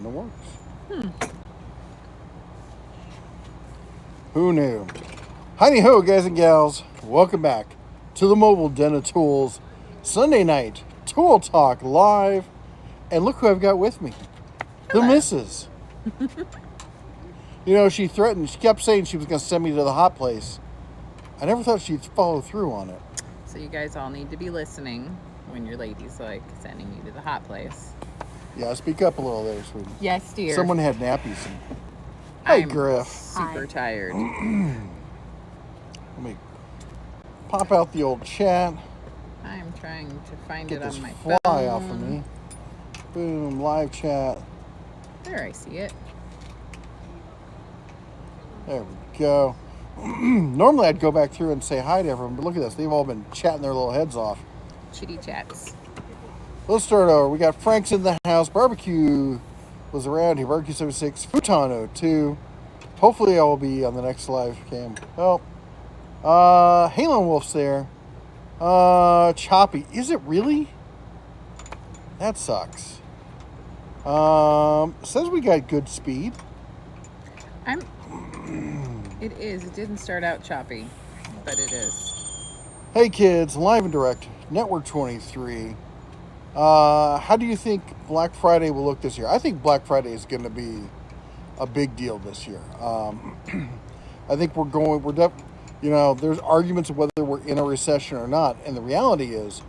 in the works. Who knew? Heidi ho, guys and gals. Welcome back to the Mobile Den of Tools Sunday night Tool Talk live. And look who I've got with me. Hello. The missus. You know, she kept saying she was going to send me to the hot place. I never thought she'd follow through on it. So you guys all need to be listening when your lady's like sending you to the hot place. Yeah, speak up a little there, sweetie. Yes, dear. Someone had nappies. Hey, I'm Griff. super tired. Let me pop out the old chat. I'm trying to find Get it this on my fly phone. off of me. Boom, live chat. There, I see it. There we go. Normally I'd go back through and say hi to everyone, but look at this. They've all been chatting their little heads off. Chitty chats. Let's start over. We got Frank's in the house. Barbecue was around here. Barbecue 76. Futon 02. Hopefully I will be on the next live cam. Oh. Halen Wolf's there. Choppy. Is it really? That sucks. Says we got good speed. It is. It didn't start out choppy, but it is. Hey kids, live and direct, Network 23. How do you think Black Friday will look this year? I think Black Friday is going to be a big deal this year. I think there's arguments of whether we're in a recession or not. And the reality is,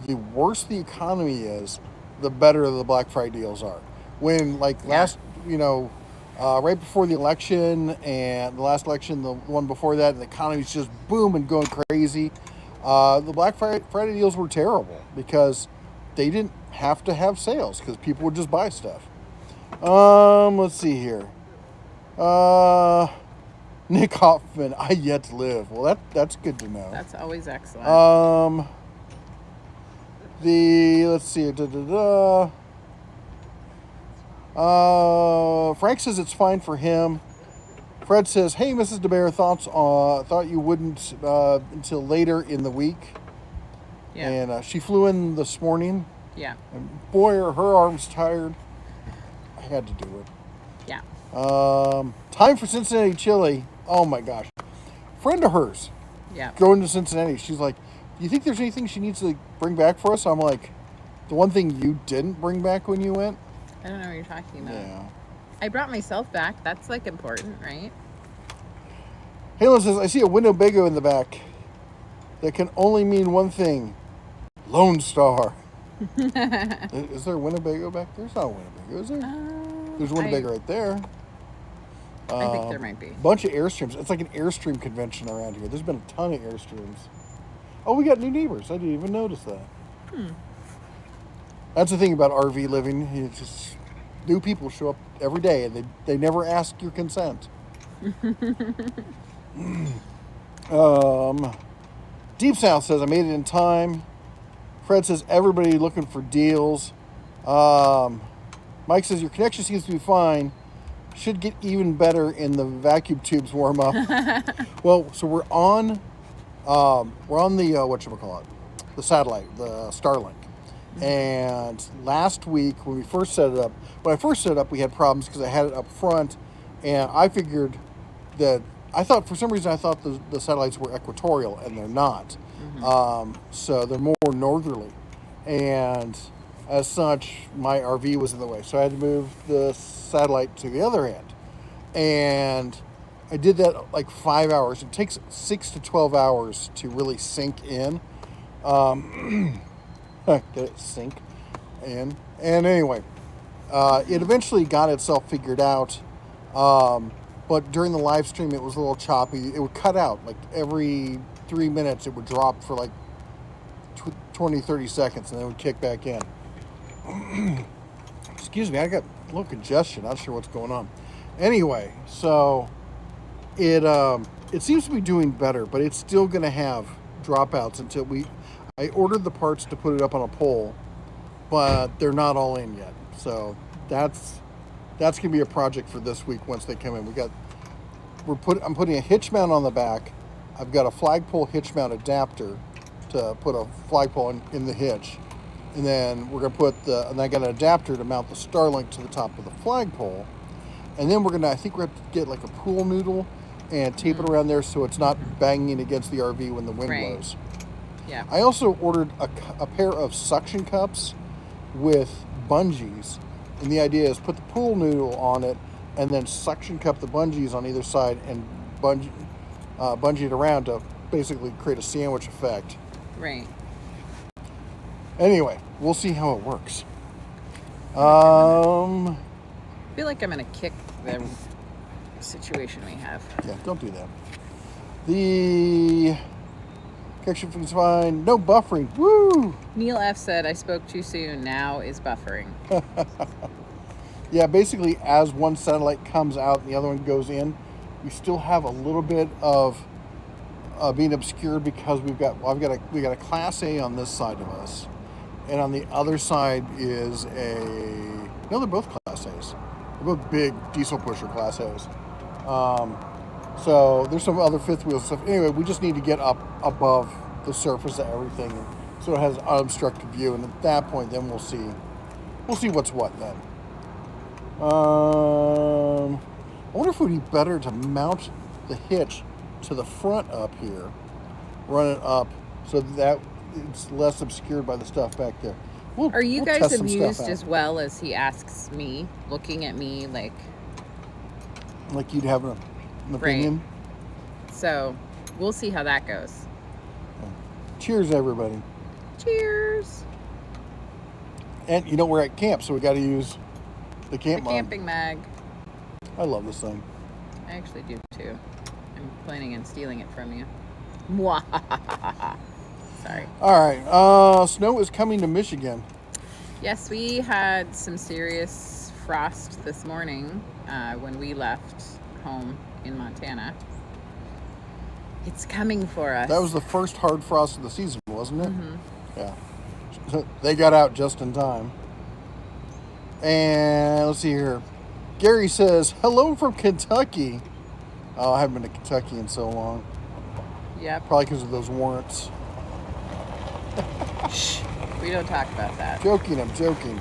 the worse the economy is, the better the Black Friday deals are. When right before the election and the last election, the one before that, the economy's just booming, going crazy. The Black Friday deals were terrible because they didn't have to have sales because people would just buy stuff. Let's see here. Nick Hoffman, I yet to live. Well, that's good to know. That's always excellent. Let's see. Frank says it's fine for him. Fred says, "Hey, Mrs. DeBear, thought you wouldn't until later in the week." Yeah. And she flew in this morning. Yeah. And boy, are her arms tired. I had to do it. Yeah. Time for Cincinnati chili. Oh my gosh. Friend of hers. Yeah. Going to Cincinnati. She's like, "Do you think there's anything she needs to bring back for us?" I'm like, "The one thing you didn't bring back when you went?" I don't know what you're talking about. Yeah. I brought myself back. That's like important, right? Halen says, "I see a Winnebago in the back. That can only mean one thing. Lone Star." Is there a Winnebago back there? There's not a Winnebago, is there? There's a Winnebago right there. I think there might be. Bunch of Airstreams. It's like an Airstream convention around here. There's been a ton of Airstreams. Oh, we got new neighbors. I didn't even notice that. That's the thing about RV living. It's just new people show up every day, and they never ask your consent. Deep South says, "I made it in time." Fred says, "Everybody looking for deals." Mike says, "Your connection seems to be fine. Should get even better in the vacuum tubes warm up." Well, so we're on the whatchamacallit, the satellite, the Starlink. And last week when I first set it up, we had problems because I had it up front, and I figured that for some reason I thought the satellites were equatorial, and they're not. So they're more northerly, and as such, my RV was in the way, so I had to move the satellite to the other end, and I did that like 5 hours. It takes 6 to 12 hours to really sink in. Get it sink in. And anyway, it eventually got itself figured out. But during the live stream, it was a little choppy. It would cut out. Like every 3 minutes, it would drop for like 20, 30 seconds, and then it would kick back in. Excuse me, I got a little congestion. Not sure what's going on. Anyway, so it seems to be doing better, but it's still going to have dropouts until I ordered the parts to put it up on a pole, but they're not all in yet. So that's gonna be a project for this week once they come in. I'm putting a hitch mount on the back. I've got a flagpole hitch mount adapter to put a flagpole in the hitch, And then we're going to put and I got an adapter to mount the Starlink to the top of the flagpole. And then I think we're going to get like a pool noodle and tape it around there so it's not banging against the RV when the wind blows. Yeah. I also ordered a pair of suction cups with bungees. And the idea is put the pool noodle on it and then suction cup the bungees on either side and bungee it around to basically create a sandwich effect. Right. Anyway, we'll see how it works. I feel like I'm going to kick the situation we have. Yeah, don't do that. The connection is fine. No buffering. Woo! Neil F. said, I spoke too soon. Now is buffering. Yeah, basically, as one satellite comes out and the other one goes in, we still have a little bit of being obscured because we got a Class A on this side of us, and on the other side is they're both Class A's. They're both big diesel pusher Class A's. So there's some other fifth wheel stuff. Anyway, we just need to get up above the surface of everything so it has unobstructed view, and at that point, then we'll see what's what then. I wonder if it would be better to mount the hitch to the front up here, run it up so that it's less obscured by the stuff back there. Are you guys amused as well as he asks me, looking at me like you'd have an opinion? Right. So we'll see how that goes. Okay. Cheers, everybody. Cheers. And we're at camp, so we got to use the camping mag. I love this thing. I actually do too. I'm planning on stealing it from you. Sorry. All right. Snow is coming to Michigan. Yes, we had some serious frost this morning when we left home in Montana. It's coming for us. That was the first hard frost of the season, wasn't it? Mm-hmm. Yeah. They got out just in time. And let's see here. Gary says, hello from Kentucky. Oh, I haven't been to Kentucky in so long. Yep. Probably because of those warrants. Shh. We don't talk about that. I'm joking.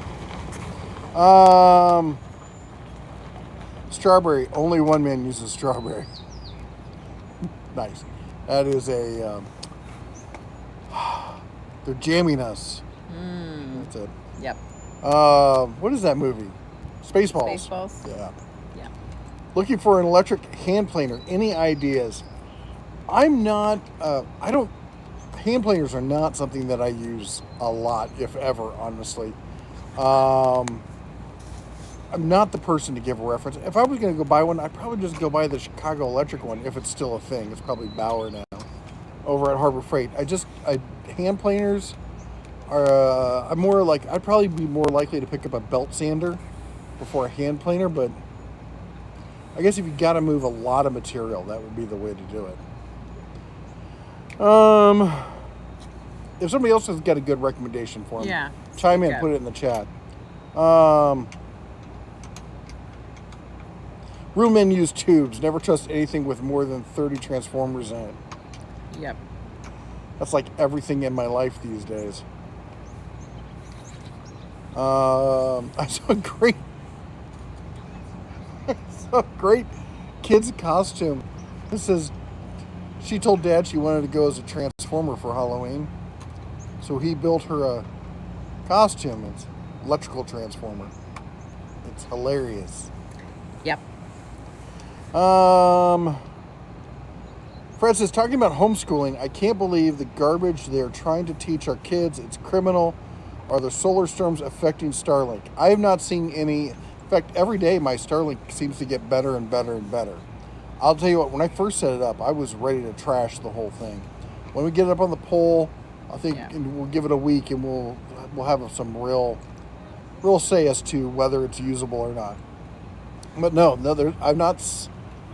Strawberry. Only one man uses strawberry. Nice. That is they're jamming us. That's it. Yep. What is that movie? Spaceballs. Spaceballs. Yeah. Yeah. Looking for an electric hand planer. Any ideas? I'm not. Hand planers are not something that I use a lot, if ever. Honestly, I'm not the person to give a reference. If I was going to go buy one, I'd probably just go buy the Chicago Electric one if it's still a thing. It's probably Bauer now, over at Harbor Freight. Hand planers are. I'd probably be more likely to pick up a belt sander before a hand planer, but I guess if you got to move a lot of material, that would be the way to do it. If somebody else has got a good recommendation for them, yeah, chime in, put it in the chat. Real men use tubes. Never trust anything with more than 30 transformers in it. Yep. That's like everything in my life these days. I saw a great kid's costume. This says she told Dad she wanted to go as a Transformer for Halloween. So he built her a costume. It's electrical Transformer. It's hilarious. Yep. Fred says, talking about homeschooling, I can't believe the garbage they're trying to teach our kids. It's criminal. Are the solar storms affecting Starlink? I have not seen any. In fact, every day my Starlink seems to get better and better and better. I'll tell you what, when I first set it up, I was ready to trash the whole thing. When we get it up on the pole, I think we'll give it a week and we'll have some real say as to whether it's usable or not. But no,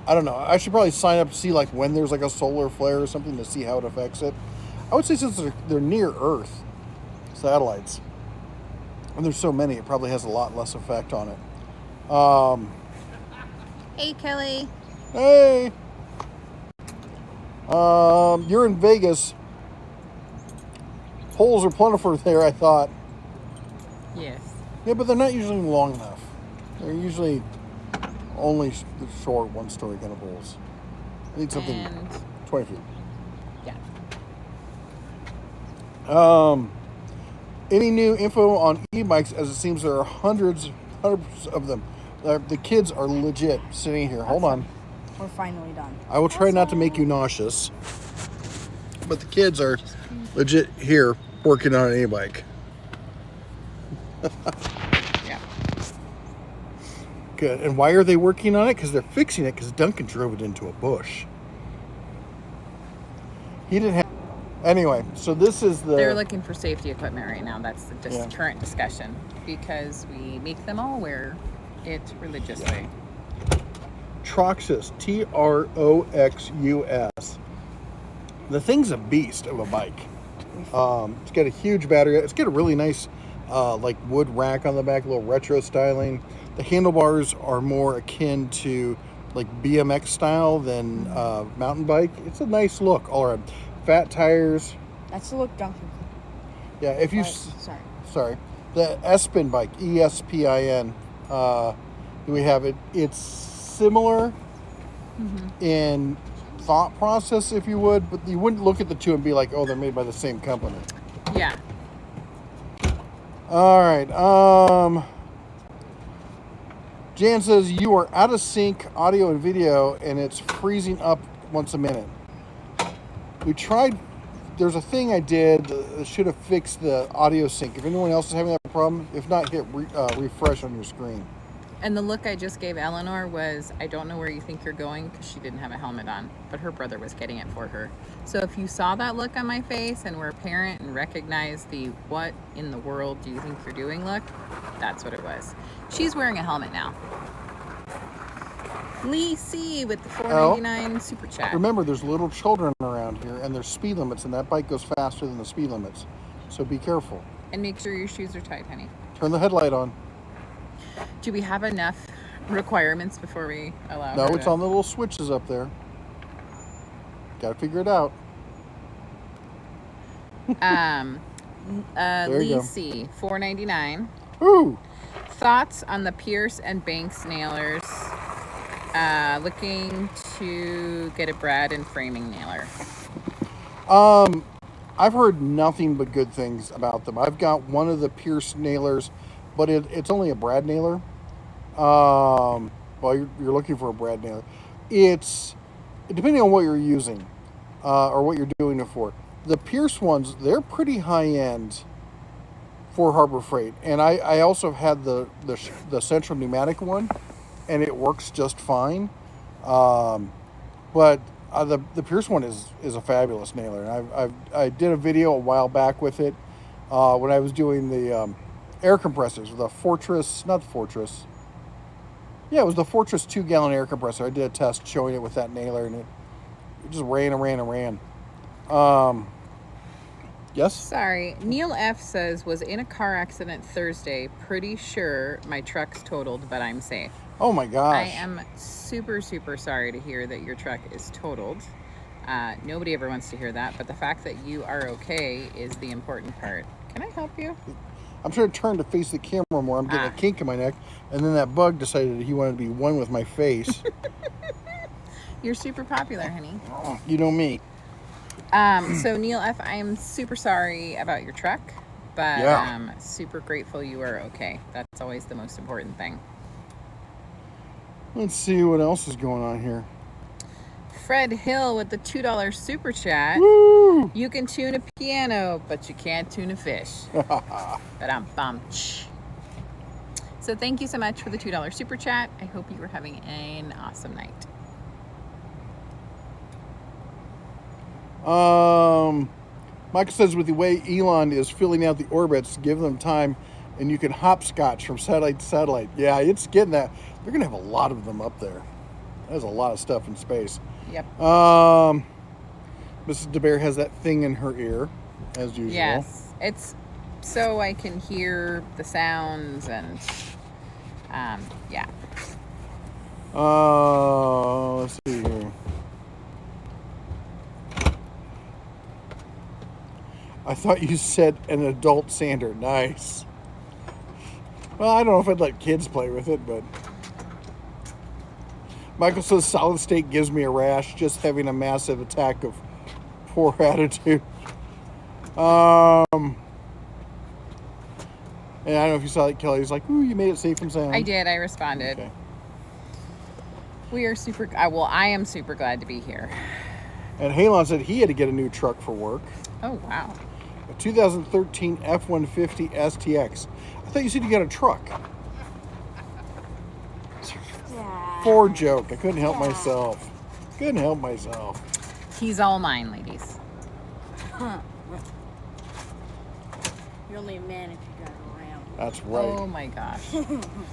I don't know. I should probably sign up to see when there's a solar flare or something to see how it affects it. I would say since they're near Earth satellites, and there's so many, it probably has a lot less effect on it. Hey, Kelly. Hey. You're in Vegas. Holes are plentiful there, I thought. Yes. Yeah, but they're not usually long enough. They're usually only the short one-story kind of poles. I need something And 20 feet. yeah. Any new info on e-bikes? As it seems there are hundreds of them. The kids are legit sitting here. Hold on. We're finally done. I will try not to make you nauseous. But the kids are legit here working on an e-bike. Yeah. Good. And why are they working on it? Because they're fixing it because Duncan drove it into a bush. He didn't have... Anyway, so this is the... They're looking for safety equipment right now. That's the current discussion. Because we make them all wear it religiously. Troxus. Troxus. The thing's a beast of a bike. It's got a huge battery. It's got a really nice like wood rack on the back, a little retro styling. The handlebars are more akin to like BMX style than mountain bike. It's a nice look all around. Fat tires. That's the look Duncan. Yeah, if you... Sorry. The Espin bike, ESPIN. We have it. It's similar in thought process, if you would, but you wouldn't look at the two and be like, oh, they're made by the same company. Yeah. All right. Jan says you are out of sync audio and video, and it's freezing up once a minute. We tried. There's a thing I did that should have fixed the audio sync. If anyone else is having that problem, if not, hit refresh on your screen. And the look I just gave Eleanor was, I don't know where you think you're going, because she didn't have a helmet on, but her brother was getting it for her. So if you saw that look on my face and were a parent and recognized the what in the world do you think you're doing look, that's what it was. She's wearing a helmet now. Lee C with the $4.99 super chat. Remember, there's little children around here, and there's speed limits, and that bike goes faster than the speed limits. So be careful. And make sure your shoes are tight, honey. Turn the headlight on. Do we have enough requirements before we allow No, her it's on the little switches up there. Got to figure it out. Lee C, $4.99. Ooh. Thoughts on the Pierce and Banks nailers? Looking to get a brad and framing nailer. I've heard nothing but good things about them. I've got one of the Pierce nailers, but it's only a brad nailer. Well, you're looking for a brad nailer. It's depending on what you're using or what you're doing it for. The Pierce ones, they're pretty high end for Harbor Freight, and I also had the Central Pneumatic one, and it works just fine. But the Pierce one is a fabulous nailer, and I did a video a while back with it when I was doing the air compressors, the Fortress, not the Fortress. Yeah, it was the Fortress 2-gallon air compressor. I did a test showing it with that nailer, and it just ran and ran and ran. Yes? Sorry. Neil F says, was in a car accident Thursday. Pretty sure my truck's totaled, but I'm safe. Oh my gosh. I am super, super sorry to hear that your truck is totaled. Nobody ever wants to hear that, but the fact that you are okay is the important part. Can I help you? I'm trying to turn to face the camera more. I'm getting a kink in my neck, and then that bug decided he wanted to be one with my face. You're super popular, honey. Oh, you know me. So Neil F, I am super sorry about your truck, but I'm super grateful you are okay. That's always the most important thing. Let's see what else is going on here. Fred Hill with the $2 super chat. Woo! You can tune a piano, but you can't tune a fish. But I'm bummed. So thank you so much for the $2 super chat. I hope you are having an awesome night. Michael says with the way Elon is filling out the orbits, give them time and you can hopscotch from satellite to satellite. Yeah, it's getting that. They're going to have a lot of them up there. There's a lot of stuff in space. Yep. Mrs. DeBear has that thing in her ear, as usual. Yes. It's so I can hear the sounds and, yeah. Let's see here. I thought you said an adult sander. Nice. Well, I don't know if I'd let kids play with it, but Michael says solid state gives me a rash just having a massive attack of poor attitude. And I don't know if you saw that, Kelly. He's like, ooh, you made it safe and sound. I did. I responded. Okay. We are super... well, I am super glad to be here. And Halon said he had to get a new truck for work. Oh, wow. A 2013 F-150 STX. I thought you said you got a truck. Yeah. Poor joke. I couldn't help myself. Couldn't help myself. He's all mine, ladies. You're only a man if you drive around. That's right. Oh, my gosh.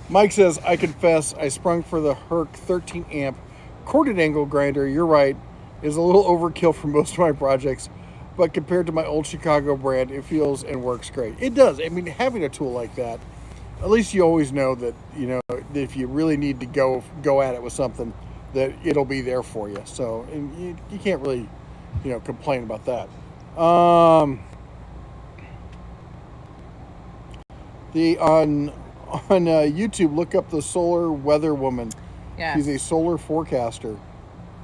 Mike says, I confess, I sprung for the Herc 13 amp corded angle grinder. You're right. Is a little overkill for most of my projects, but compared to my old Chicago brand, it feels and works great. It does. I mean, having a tool like that, at least you always know that, you know, if you really need to go at it with something, that it'll be there for you. So and you can't really, you know, complain about that. On YouTube, look up the solar weather woman. Yeah. She's a solar forecaster.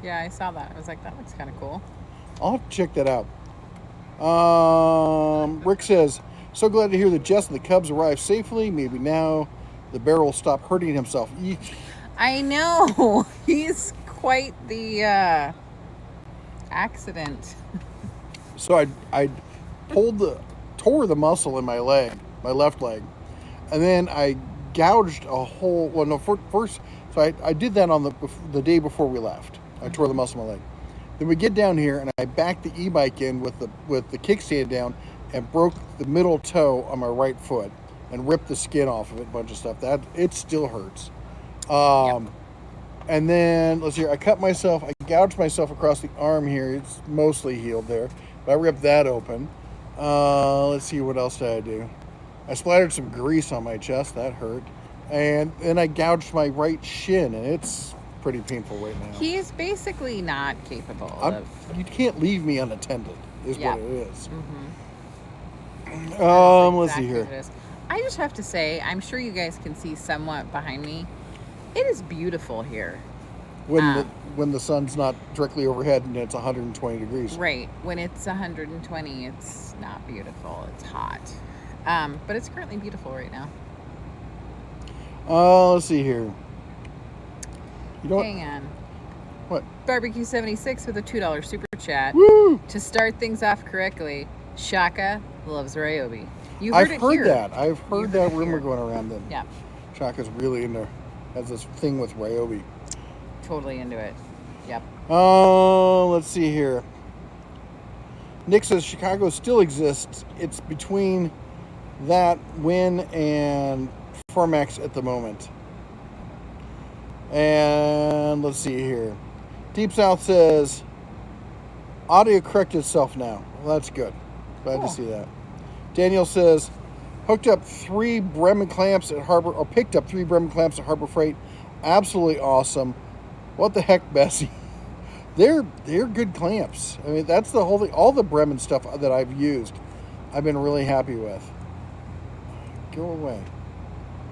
Yeah, I saw that. I was like, that looks kind of cool. I'll have to check that out. Rick says, so glad to hear that Jess and the Cubs arrived safely. Maybe now the bear will stop hurting himself. I know. He's quite the accident. So I tore the muscle in my leg, my left leg, and then I gouged a hole. Well, no, first, so I did that on the day before we left. I tore the muscle in my leg. Then we get down here and I backed the e-bike in with the kickstand down and broke the middle toe on my right foot and ripped the skin off of it, a bunch of stuff. That it still hurts. And then let's see, I gouged myself across the arm here. It's mostly healed there, but I ripped that open. Let's see, what else did I do? I splattered some grease on my chest. That hurt. And then I gouged my right shin, and it's pretty painful right now. He is basically not capable of... You can't leave me unattended, is what it is. Mm-hmm. Let's see here. What it is. I just have to say, I'm sure you guys can see somewhat behind me. It is beautiful here. When the sun's not directly overhead and it's 120 degrees. Right. When it's 120, it's not beautiful. It's hot. But it's currently beautiful right now. Let's see here. You know Hang on. What? Barbecue 76 with a $2 super chat. Woo! To start things off correctly, Shaka loves Ryobi. I've heard that. I've heard that rumor going around that Yeah. Shaka's really has this thing with Ryobi. Totally into it. Yep. Let's see here. Nick says Chicago still exists. It's between that Win and Formax at the moment. And let's see here. Deep South says audio corrected itself now. Well, that's good. Glad to see that. Daniel says picked up 3 Bremen clamps at Harbor Freight. Absolutely awesome. What the heck, Bessie? They're good clamps. I mean, that's the whole thing. All the Bremen stuff that I've used, I've been really happy with. Go away.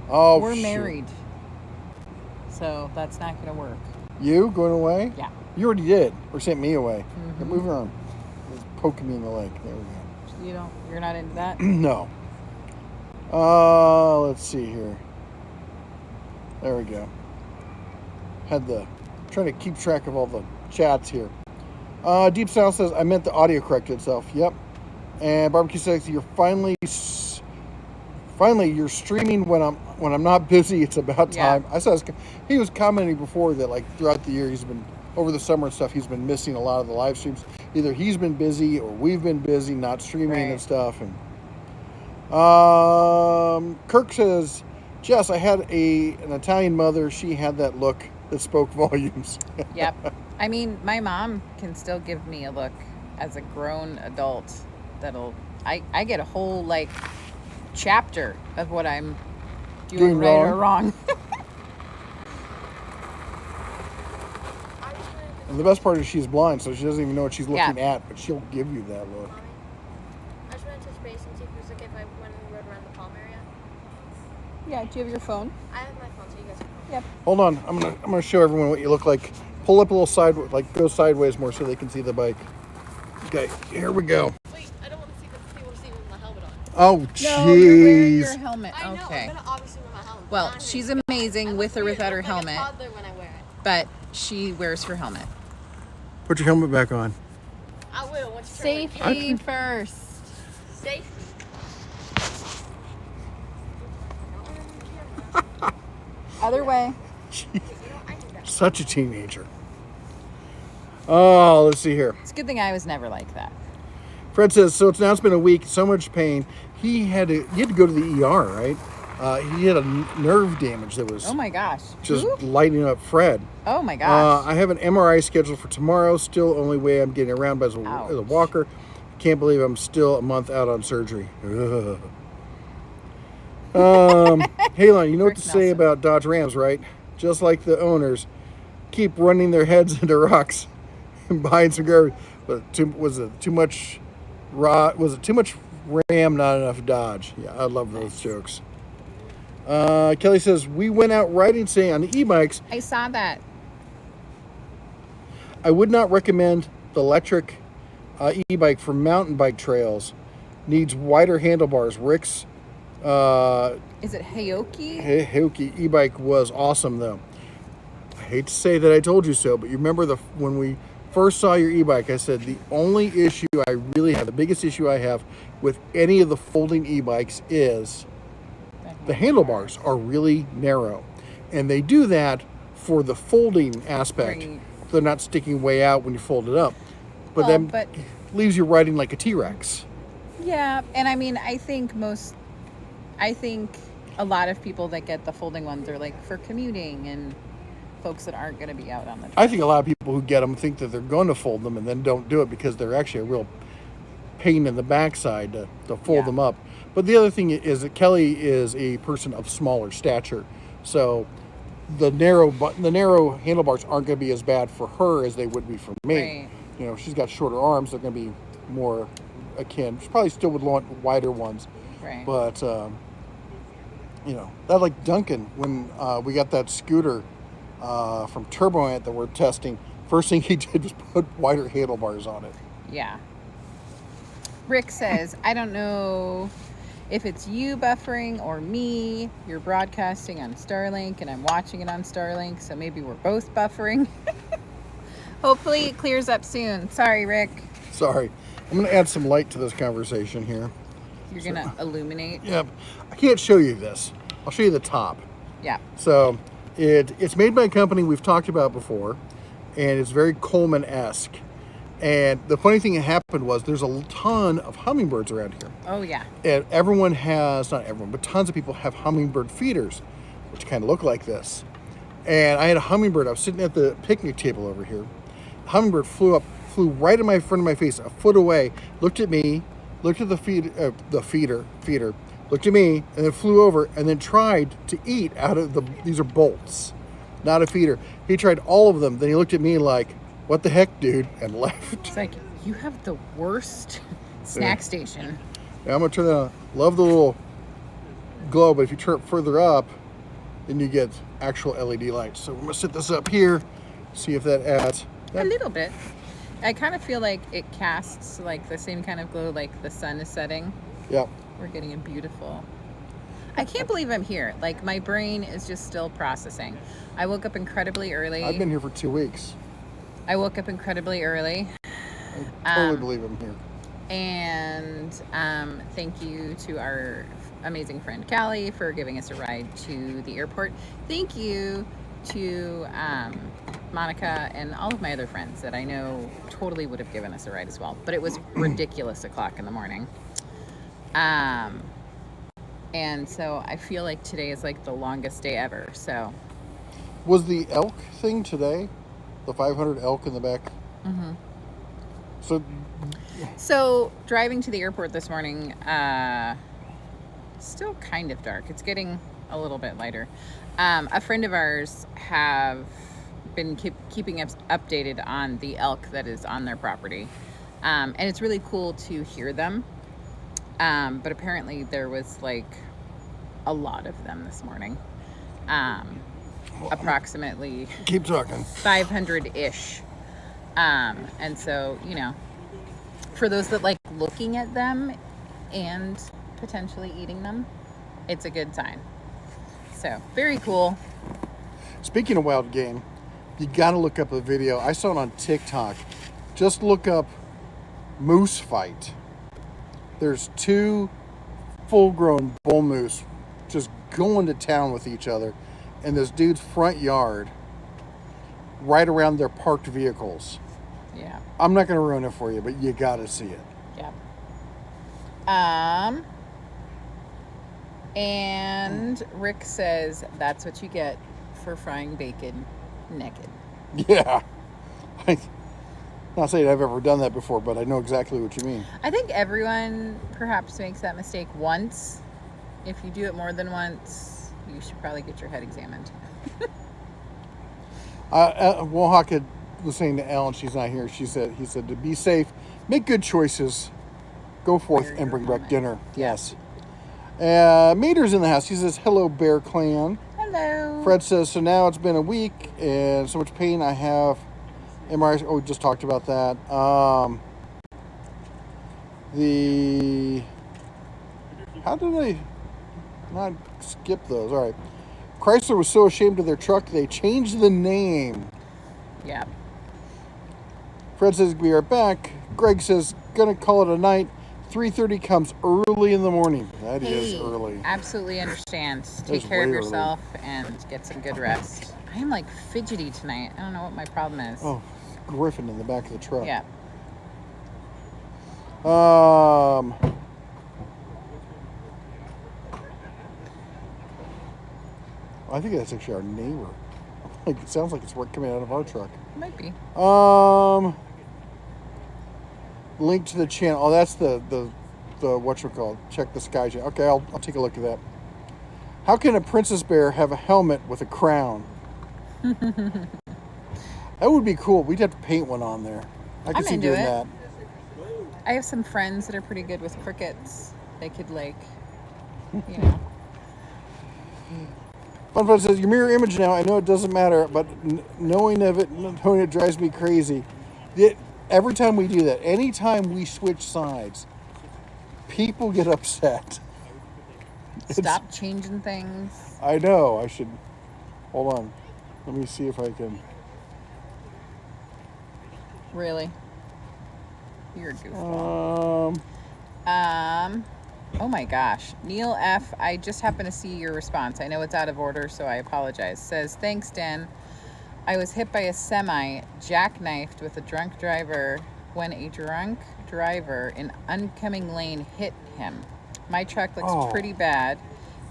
Oh, We're shoot. married. So that's not going to work. You going away? Yeah. You already did, or sent me away. Mm-hmm. Move your arm. It's poking me in the leg. There we go. You're not into that? No. Let's see here. There we go. Trying to keep track of all the chats here. Deep South says, I meant the audio corrected itself. Yep. And Barbecue says, you're finally you're streaming when I'm not busy. It's about time. Yeah. I saw he was commenting before that, like, throughout the year over the summer and stuff, he's been missing a lot of the live streams. Either he's been busy or we've been busy not streaming and stuff. And Kirk says, Jess, I had an Italian mother. She had that look that spoke volumes. Yep. I mean, my mom can still give me a look as a grown adult I get a whole, like, chapter of what I'm doing right or wrong. And the best part is she's blind, so she doesn't even know what she's looking at, but she'll give you that look. I just wanted to touch base and see if it was okay if I went and rode around the Palm area. Yeah, do you have your phone? I have my phone, so you guys can go. Yep. Hold on. I'm gonna show everyone what you look like. Pull up a little side, like go sideways more so they can see the bike. Okay, here we go. Wait, I don't want to see the people see with my helmet on. Oh, No, you're wearing your jeez. helmet. I know, Okay. I'm gonna obviously wear my helmet. Well, I'm she's gonna- amazing I with or look without her weird. I look helmet, like a toddler when I wear it. but she wears her helmet. Put your helmet back on. I will once you turn like Safety first. safety. Other way. Such a teenager. Oh, let's see here. It's a good thing I was never like that. Fred says, so it's now it's been a week, so much pain. He had to go to the ER, right? He had a nerve damage that was Oh my gosh. just Who? lighting up Fred. Oh my gosh. I have an MRI scheduled for tomorrow. Still, only way I'm getting around by is a Ouch. walker. Can't believe I'm still a month out on surgery. Ugh. Halon, you know what Rick to say Nelson. about Dodge Rams, right? Just like the owners, keep running their heads into rocks and buying some garbage. But was it too much Ram, not enough Dodge? Yeah, I love those jokes. Kelly says, we went out riding today on the e-bikes. I saw that. I would not recommend the electric e-bike for mountain bike trails. Needs wider handlebars. Rick's Is it Heyoki? Heyoki e-bike was awesome, though. I hate to say that I told you so, but you remember when we first saw your e-bike, I said the only issue I really have, the biggest issue I have with any of the folding e-bikes is the handlebars are really narrow. And they do that for the folding aspect. Right. They're not sticking way out when you fold it up. But Well, then but- leaves you riding like a T-Rex. Yeah, and I mean, I think a lot of people that get the folding ones are like for commuting and folks that aren't going to be out on the I think a lot of people who get them think that they're going to fold them and then don't do it because they're actually a real pain in the backside to fold Yeah. them up. But the other thing is that Kelly is a person of smaller stature, so the narrow handlebars aren't going to be as bad for her as they would be for me. Right. You know, she's got shorter arms; they're going to be more akin. She probably still would want wider ones, Right. but you know, that like Duncan when we got that scooter from Turboant that we're testing. First thing he did was put wider handlebars on it. Yeah. Rick says, I don't know if it's you buffering or me. You're broadcasting on Starlink and I'm watching it on Starlink, so maybe we're both buffering. Hopefully it clears up soon. Sorry, Rick. Sorry, I'm going to add some light to this conversation here. You're going to illuminate. Yep, I can't show you this. I'll show you the top. Yeah. So it's made by a company we've talked about before, and it's very Coleman-esque. And the funny thing that happened was there's a ton of hummingbirds around here. Oh, yeah. And everyone has, not everyone, but tons of people have hummingbird feeders, which kind of look like this. And I had a hummingbird. I was sitting at the picnic table over here. The hummingbird flew right in front of my face, a foot away, looked at me, looked at the feeder, looked at me, and then flew over and then tried to eat out of these are bolts, not a feeder. He tried all of them. Then he looked at me like, what the heck, dude, and left. It's like, you have the worst snack station. Yeah, I'm going to turn that on. Love the little glow, but if you turn it further up, then you get actual LED lights. So I'm going to set this up here, see if that adds. A little bit. I kind of feel like it casts like the same kind of glow like the sun is setting. Yep. We're getting a beautiful. I can't believe I'm here. Like my brain is just still processing. I woke up incredibly early. I've been here for 2 weeks. I woke up incredibly early. I totally believe I'm here. And thank you to our amazing friend Callie for giving us a ride to the airport. Thank you to Monica and all of my other friends that I know totally would have given us a ride as well. But it was ridiculous o'clock in the morning. And so I feel like today is like the longest day ever. So Was the elk thing today? The 500 elk in the back? mm-hmm. So, driving to the airport this morning, still kind of dark. It's getting a little bit lighter. A friend of ours have been keeping us updated on the elk that is on their property. And it's really cool to hear them. But apparently there was like a lot of them this morning. Approximately Keep talking. 500-ish. And so, you know, for those that like looking at them and potentially eating them, it's a good sign. So, very cool. Speaking of wild game, you got to look up a video. I saw it on TikTok. Just look up moose fight. There's 2 full-grown bull moose just going to town with each other in this dude's front yard, right around their parked vehicles. Yeah. I'm not going to ruin it for you, but you got to see it. Yeah. And Rick says that's what you get for frying bacon naked. Yeah. Not saying I've ever done that before, but I know exactly what you mean. I think everyone perhaps makes that mistake once. If you do it more than once, you should probably get your head examined. Wohaka was saying to Ellen, she's not here. He said to be safe, make good choices, go forth and bring back dinner. Yes. Mater's in the house. He says, hello, Bear Clan. Hello. Fred says, so now it's been a week and so much pain I have. MRI, we just talked about that. How did I not skip those? All right. Chrysler was so ashamed of their truck, they changed the name. Yeah. Fred says, we are back. Greg says, gonna call it a night. 3:30 comes early in the morning. That is early. Absolutely understand. Take That's care of way yourself and get some good rest. I am like fidgety tonight. I don't know what my problem is. Oh, Griffin in the back of the truck. Yeah. I think that's actually our neighbor. Like, it sounds like it's coming out of our truck. Might be. Link to the channel. Oh, that's the whatchamacallit. Check the sky channel. Okay, I'll take a look at that. How can a princess bear have a helmet with a crown? That would be cool. We'd have to paint one on there. I could see doing that. I have some friends that are pretty good with crickets. They could, like, you know. Fun Fun says, your mirror image now, I know it doesn't matter, but knowing it drives me crazy. Every time we do that, anytime we switch sides, people get upset. Stop changing things. I know. I should. Hold on. Let me see if I can. Really? You're a goofball. Oh my gosh. Neil F., I just happened to see your response. I know it's out of order, so I apologize. Says, thanks, Dan. I was hit by a semi, jackknifed with a drunk driver when a drunk driver in oncoming lane hit him. My truck looks pretty bad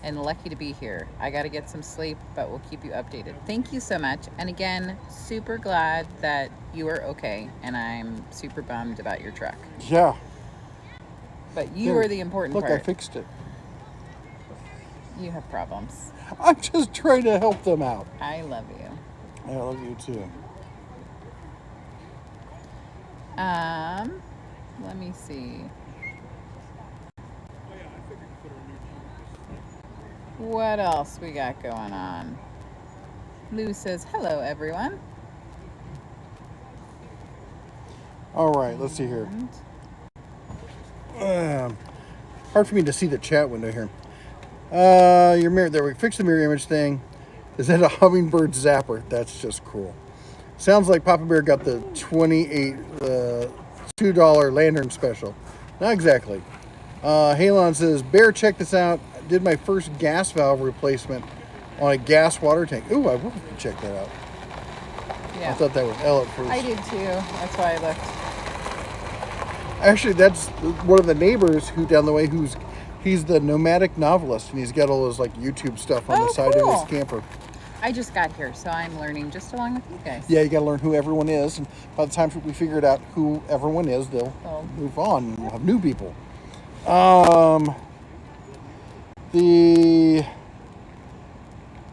and lucky to be here. I got to get some sleep, but we'll keep you updated. Thank you so much. And again, super glad that you are okay, and I'm super bummed about your truck. Yeah. But you are the important part. Look, I fixed it. You have problems. I'm just trying to help them out. I love you. I love you too. Let me see. What else we got going on? Lou says, hello, everyone. All right, let's see here. Hard for me to see the chat window here. Your mirror, there we fixed the mirror image thing. Is that a hummingbird zapper? That's just cool. Sounds like Papa Bear got the $2 lantern special. Not exactly. Halon says, Bear, check this out. I did my first gas valve replacement on a gas water tank. Ooh, I will check that out. Yeah. I thought that was L at first. I did too. That's why I looked. Actually, that's one of the neighbors who down the way he's the nomadic novelist, and he's got all his like YouTube stuff on the side of his camper. I just got here, so I'm learning just along with you guys. Yeah, you got to learn who everyone is, and by the time we figure it out who everyone is, they'll move on, and we'll have new people.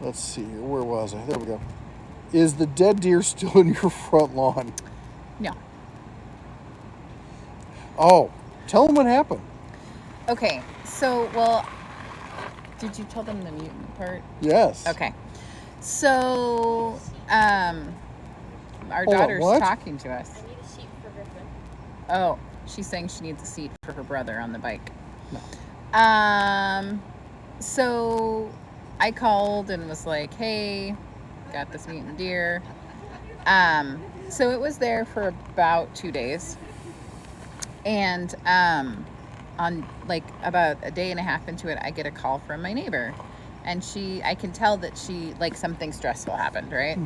Let's see here. Where was I? There we go. Is the dead deer still in your front lawn? No. Oh, tell them what happened. Okay, so, well, Did you tell them the mutant part? Yes. Okay. So, our Hold on, daughter's what? talking to us. I need a seat for Griffin. Oh, she's saying she needs a seat for her brother on the bike. No. So I called and was like, hey, got this mutant deer. So it was there for about 2 days. And on like about a day and a half into it, I get a call from my neighbor. And I can tell that like something stressful happened, right?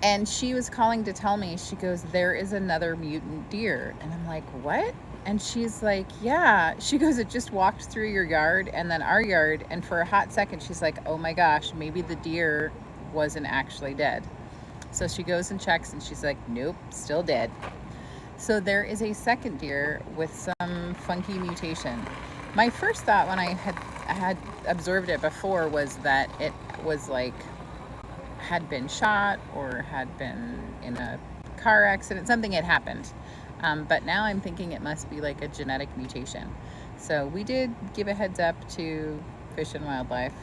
And she was calling to tell me, she goes, there is another mutant deer. And I'm like, what? And she's like, yeah. She goes, it just walked through your yard and then our yard. And for a hot second, she's like, oh my gosh, maybe the deer wasn't actually dead. So she goes and checks and she's like, nope, still dead. So there is a second deer with some funky mutation. My first thought when I had observed it before was that it was like, had been shot or had been in a car accident, something had happened. But now I'm thinking it must be like a genetic mutation. So we did give a heads up to Fish and Wildlife.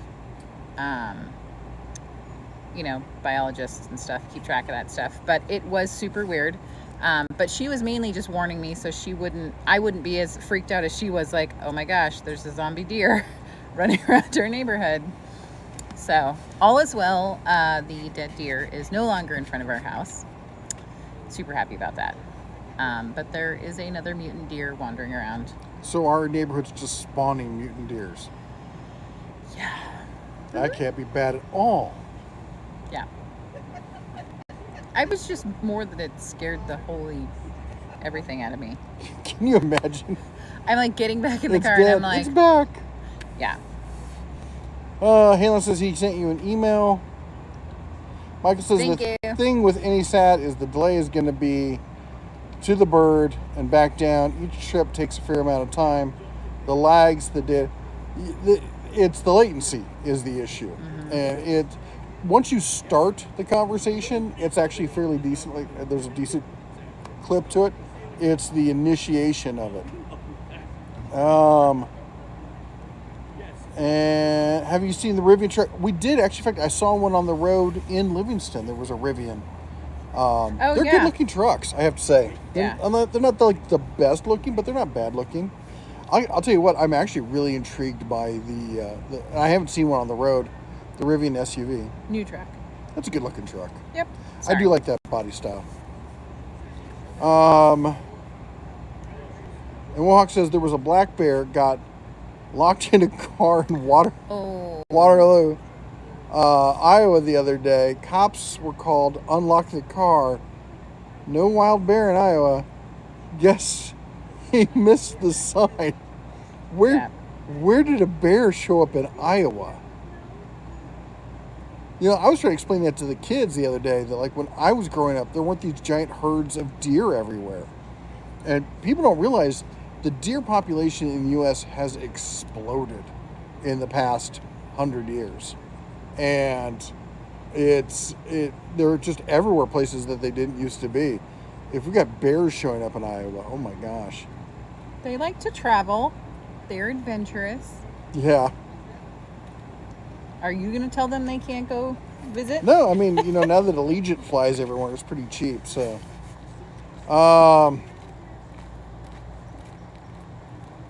Biologists and stuff keep track of that stuff. But it was super weird. But she was mainly just warning me so I wouldn't be as freaked out as she was, like, oh my gosh, there's a zombie deer running around our neighborhood. So all is well. The dead deer is no longer in front of our house. Super happy about that. But there is another mutant deer wandering around. So our neighborhood's just spawning mutant deers. Yeah. That can't be bad at all. Yeah. I was just more that it scared the holy everything out of me. Can you imagine? I'm like getting back in the It's car dead. and I'm like, It's back. yeah. Halen says he sent you an email. Michael says Thank the you. thing with any SAT is the delay is going to be to the bird and back down. Each trip takes a fair amount of time. The lags, it's the latency is the issue. Mm-hmm. And once you start the conversation, it's actually fairly decent. Like, there's a decent clip to it. It's the initiation of it. And have you seen the Rivian truck? We did actually. In fact, I saw one on the road in Livingston. There was a Rivian. They're yeah. good looking trucks, I have to say. Yeah. They're not like the best looking, but they're not bad looking. I'll tell you what, I'm actually really intrigued by the I haven't seen one on the road, the Rivian SUV. New truck. That's a good looking truck. Yep. I Sorry. do like that body style. And Mohawk says there was a black bear got locked in a car in Waterloo, Iowa the other day. Cops were called, unlocked the car. No wild bear in Iowa. Guess he missed the sign. Where did a bear show up in Iowa? You know, I was trying to explain that to the kids the other day, that like when I was growing up, there weren't these giant herds of deer everywhere. And people don't realize the deer population in the U.S. has exploded in the past 100 years. And they're just everywhere, places that they didn't used to be. If we got bears showing up in Iowa, oh my gosh. They like to travel. They're adventurous. Yeah. Are you going to tell them they can't go visit? No, I mean, you know, now that Allegiant flies everywhere, it's pretty cheap, so.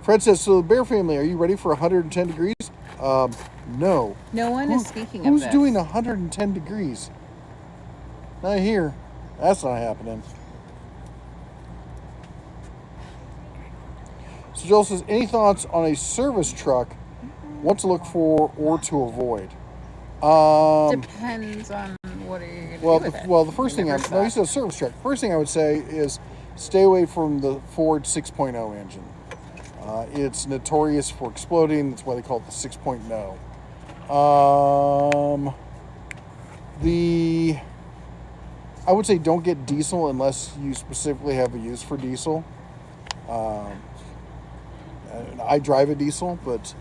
Fred says, so the bear family, are you ready for 110 degrees? No. No one is speaking of Who's this. doing 110 degrees? Not here. That's not happening. So Joel says, any thoughts on a service truck? What to look for or to avoid? Depends on what are you going to do with it. Well, the first thing he said a service truck. First thing I would say is stay away from the Ford 6.0 engine. It's notorious for exploding. That's why they call it the 6.0. I would say don't get diesel unless you specifically have a use for diesel. I drive a diesel, but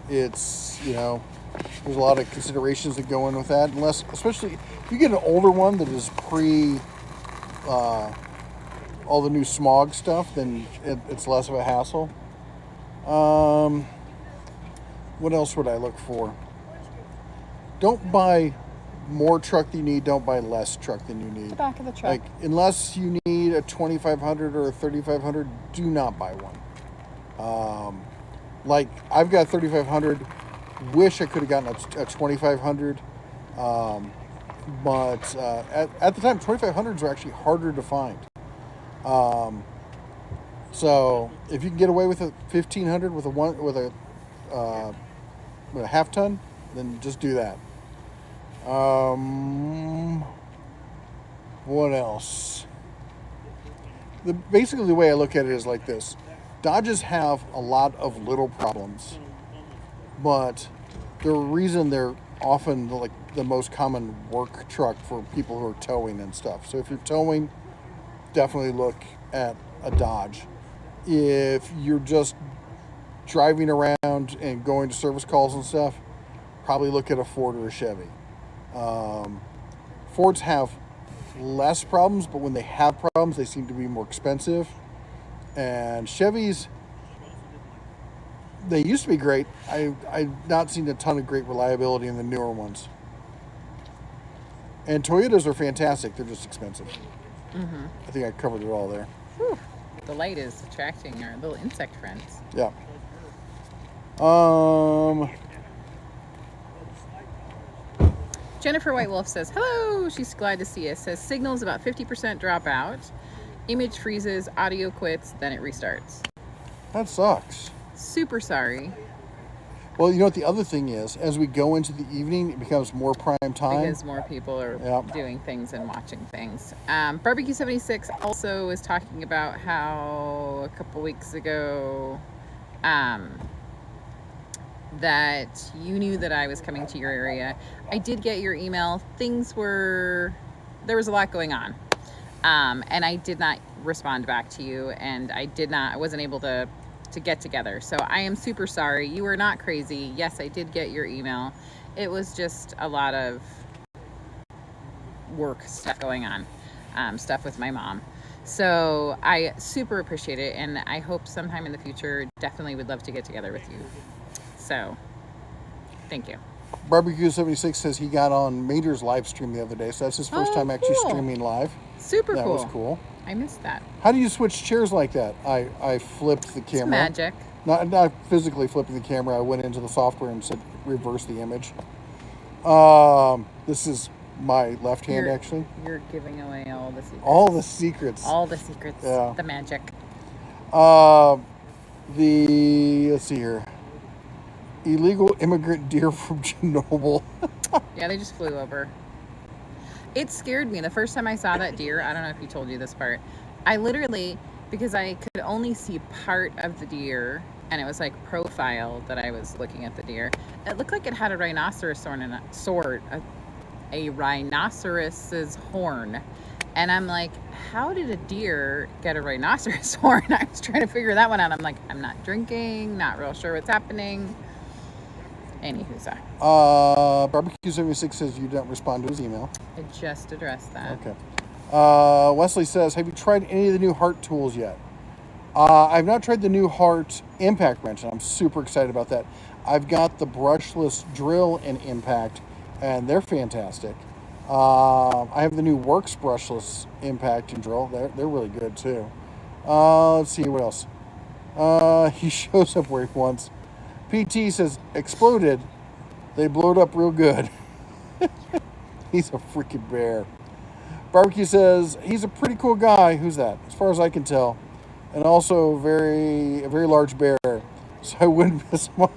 it's, you know, there's a lot of considerations that go in with that. Unless, especially if you get an older one that is pre all the new smog stuff, then it's less of a hassle. What else would I look for? Don't buy more truck than you need. Don't buy less truck than you need. The back of the truck. Like, unless you need a 2500 or a 3500, do not buy one. Like, I've got a 3500. Wish I could have gotten a 2500. But at the time, 2500s were actually harder to find. So if you can get away with a 1500 with a half ton, then just do that. What else? Basically, the way I look at it is like this: Dodges have a lot of little problems, but the reason they're often like the most common work truck for people who are towing and stuff. So if you're towing, definitely look at a Dodge. If you're just driving around and going to service calls and stuff, probably look at a Ford or a Chevy. Fords have less problems, but when they have problems, they seem to be more expensive. And Chevys, they used to be great. I've not seen a ton of great reliability in the newer ones. And Toyotas are fantastic. They're just expensive. Mm-hmm. I think I covered it all there. Whew. The light is attracting our little insect friends. Yeah. Jennifer White Wolf says, hello, she's glad to see us. Says signals about 50% dropout. Image freezes, audio quits, then it restarts. That sucks. Super sorry. Well, you know what the other thing is? As we go into the evening, it becomes more prime time. Because more people are doing things and watching things. Barbecue 76 also is talking about how a couple weeks ago that you knew that I was coming to your area. I did get your email. There was a lot going on. And I did not respond back to you, and I wasn't able to get together. So I am super sorry. You were not crazy. Yes, I did get your email. It was just a lot of work stuff going on, stuff with my mom. So I super appreciate it, and I hope sometime in the future, definitely would love to get together with you. So, thank you. Barbecue 76 says he got on Major's live stream the other day, so that's his first time actually streaming live. Super cool. That was cool. I missed that. How do you switch chairs like that? I flipped the camera. It's magic. Not physically flipping the camera. I went into the software and said reverse the image. This is my left hand, actually. You're giving away all the secrets. All the secrets. All the secrets. Yeah. The magic. Let's see here. Illegal immigrant deer from Chernobyl. Yeah, they just flew over. It scared me. The first time I saw that deer, I don't know if he told you this part, I literally, because I could only see part of the deer, and it was like profile that I was looking at the deer, it looked like it had a rhinoceros a rhinoceros's horn. And I'm like, how did a deer get a rhinoceros horn? I was trying to figure that one out. I'm like, I'm not drinking, not real sure what's happening. Anywho, Barbecue 76 says you didn't respond to his email. I just addressed that. Okay. Wesley says, have you tried any of the new Hart tools yet? I've not tried the new Hart impact wrench, and I'm super excited about that. I've got the brushless drill and impact, and they're fantastic. I have the new Works brushless impact and drill. They're really good too. Let's see what else. He shows up where he wants. PT says, exploded. They blowed up real good. He's a freaking bear. Barbecue says, he's a pretty cool guy. Who's that? As far as I can tell. And also a very large bear. So I wouldn't miss him.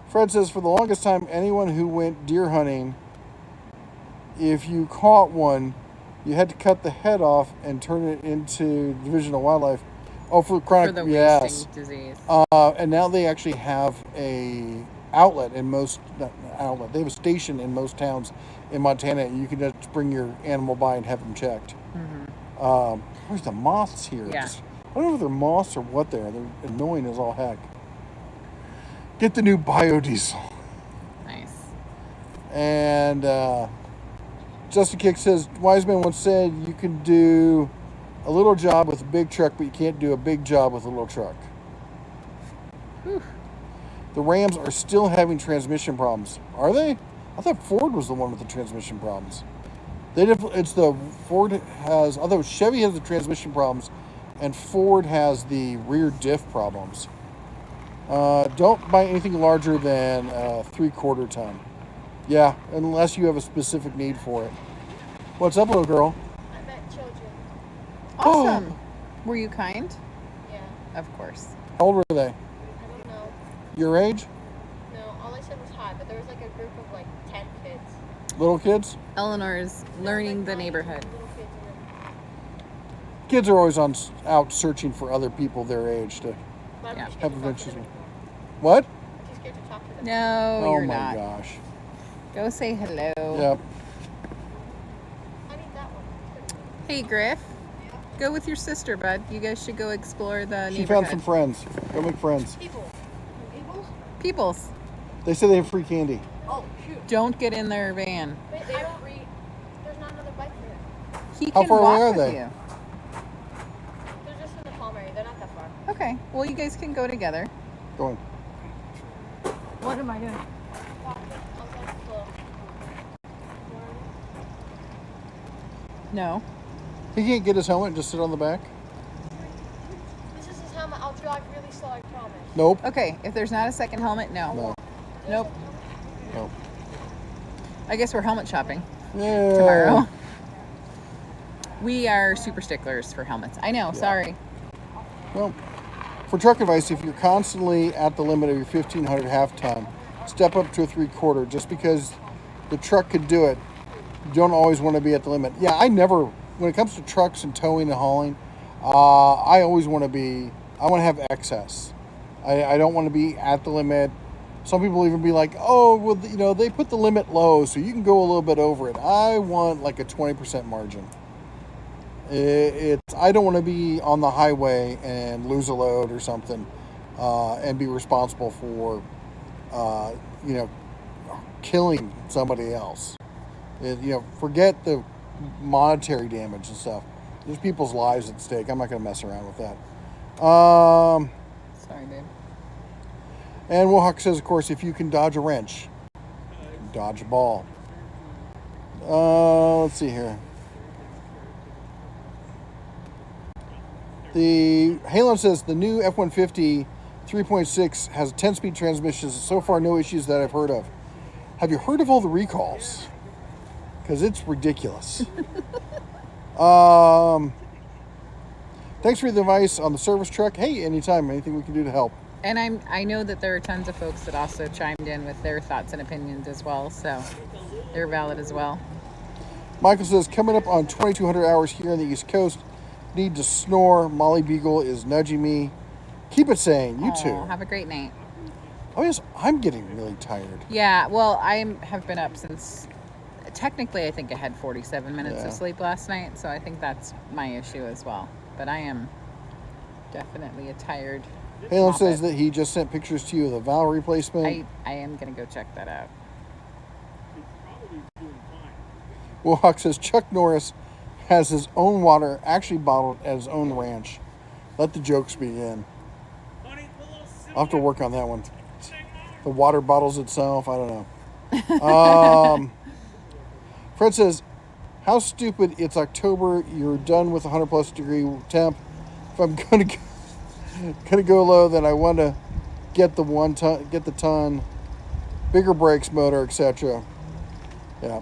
Fred says, for the longest time, anyone who went deer hunting, if you caught one, you had to cut the head off and turn it into Division of Wildlife. Oh, for chronic, for the yes. wasting disease. And now they actually have a outlet in most, they have a station in most towns in Montana. You can just bring your animal by and have them checked. Mm-hmm. Where's the moths here? Yeah. I don't know if they're moths or what they are. They're annoying as all heck. Get the new biodiesel. Nice. And Justin Kick says, wise man once said you can do a little job with a big truck, but you can't do a big job with a little truck. The Rams are still having transmission problems. Are they? I thought Ford was the one with the transmission problems. It's the Ford has, although Chevy has the transmission problems, and Ford has the rear diff problems. Don't buy anything larger than 3/4 ton. Yeah, unless you have a specific need for it. What's up, little girl? I met children. Awesome. Were you kind? Yeah. Of course. How old were they? I don't know. Your age? No, all I said was hi, but there was like a group of like 10 kids. Little kids? Eleanor is learning Like the 9 neighborhood. little kids in them. Kids are always out searching for other people their age to But I'm Yeah. too scared have to talk to adventures them with. anymore. What? I'm too scared to talk to them. No, Oh you're my not. gosh. Go say hello. Yep. I need that one. Hey, Griff. Go with your sister, bud. You guys should go explore the She neighborhood. found some friends. Go make friends. People. People? Peoples, They say they have free candy. Oh, shoot. don't get in their van. Wait, I don't read. There's not another bike for him. He How can far walk away are with they? you. They're just in the palm area. They're not that far. Okay. Well, you guys can go together. Going. What am I doing? Walking. I'll go slow. No. He can't get his helmet and just sit on the back? This is his helmet. I'll drive really slow, I promise. Nope. Okay. If there's not a second helmet, no. No. Nope. No. I guess we're helmet shopping Yeah. tomorrow. We are super sticklers for helmets. I know. Sorry. Well, for truck advice, if you're constantly at the limit of your 1,500 half ton, step up to a 3/4. Just because the truck could do it, you don't always want to be at the limit. Yeah, I never, when it comes to trucks and towing and hauling, I always want to have excess. I don't want to be at the limit. Some people even be like, oh, well, they put the limit low, so you can go a little bit over it. I want like a 20% margin. I don't want to be on the highway and lose a load or something, and be responsible for, killing somebody else. Forget the monetary damage and stuff. There's people's lives at stake. I'm not going to mess around with that. Sorry, dude. And Wohawk says, of course, if you can dodge a wrench, you can dodge a ball. Let's see here. The Halon says the new F-150 3.6 has 10-speed transmissions. So far, no issues that I've heard of. Have you heard of all the recalls? Because it's ridiculous. Thanks for the advice on the service truck. Hey, anytime, anything we can do to help. And I know that there are tons of folks that also chimed in with their thoughts and opinions as well, so they're valid as well. Michael says, coming up on 2,200 hours here on the East Coast. Need to snore. Molly Beagle is nudging me. Keep it sane. You too. Have a great night. Oh yes, I'm getting really tired. Yeah, well, have been up since, technically I think I had 47 minutes of sleep last night, so I think that's my issue as well. But I am definitely a tired Halen says that he just sent pictures to you of the valve replacement. I am going to go check that out. Wohawk says Chuck Norris has his own water actually bottled at his own ranch. Let the jokes begin. I'll have to work on that one. The water bottles itself, I don't know. Fred says, how stupid, it's October, you're done with 100 plus degree temp. If I'm gonna go low, then I want to get the ton, bigger brakes, motor, etc. Yeah,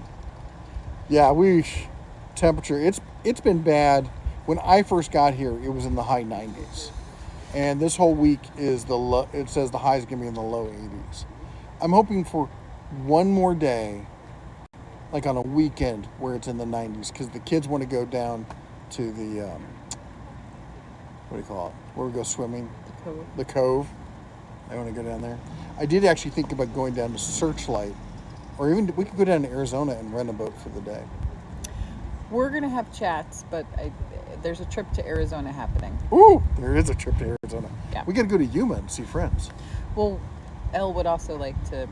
temperature, it's been bad. When I first got here, it was in the high 90s. And this whole week is it says the high is going to be in the low 80s. I'm hoping for one more day, like on a weekend, where it's in the 90s, because the kids want to go down to the, what do you call it, where we go swimming? The Cove. I want to go down there. I did actually think about going down to Searchlight, or even we could go down to Arizona and rent a boat for the day. We're going to have chats, but there's a trip to Arizona happening. Ooh, there is a trip to Arizona. Yeah. We got to go to Yuma and see friends. Well, Elle would also like to